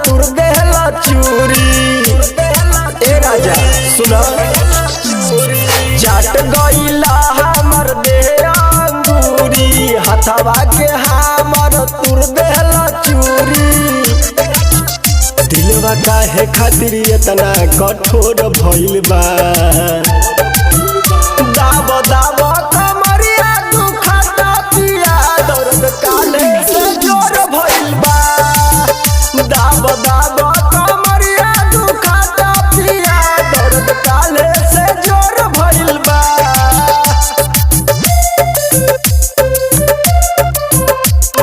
तुर देहला चूरी। ए राजा सुना चाट गईला हमर देह अंगूरी, हथवा के हमर तुर देहला चूरी। दिलवा काहे खातिर इतना कठोर भइल बा, दाब दाब कमरिया दुखता पिया, दर्द काले से जोर भइल बा। दाब दाब कमरिया दुखता पिया, दर्द काले से जोर भइल बा।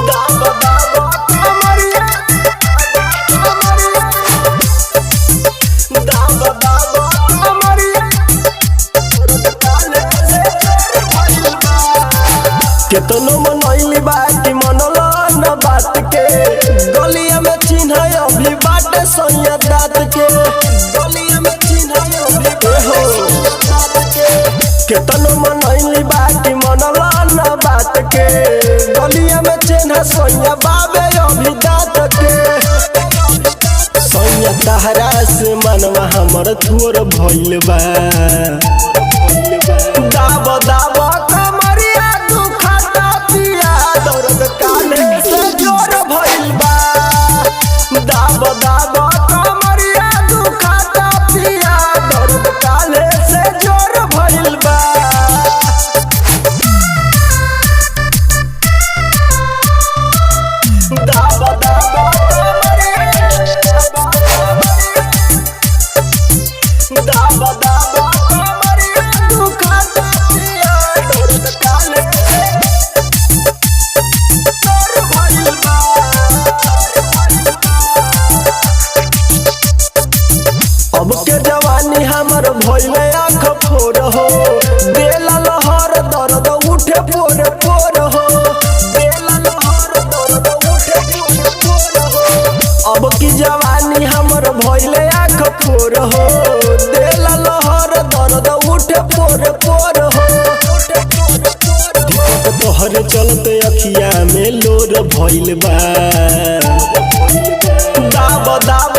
दाब दाब कमरिया, दाब दाब कमरिया, दर्द काले से जोर भइल बा। केतनो मनइली बा कि मनला न बात के, गलिया में चिन्ह अभी बाटे सैया दात के, गलिया में चिन्ह अभी बात के। केतनो मनइली बा कि मनला न बात के, गलिया में चिन्ह सैया बाबे अभी दात के। सैया तहरा से मनवा हमर थोर भइल बा, दाब दाब कमरिया दुखता पिया, दर्द काले से जोर भइल बा। दाब दाब कमरिया दुखता पिया, दर्द काले से जोर भइल बा। दाब दाब कमरिया, दाब दाब कमरिया दुखता पिया, दर्द काले से जोर भइल बा। अब के जवानी हमर भइले आँख फोड़ हो, देला लहर दर्द उठे पोर पोर हो, देला लहर दर्द उठे पोर पोर हो। अब की जवानी हमर भइले आँख फोड़ हो, देला लहर दर्द उठे पोर पोर हो। दीपक तोहरे चलते अखिया में लोर भइल बा, दाब दाब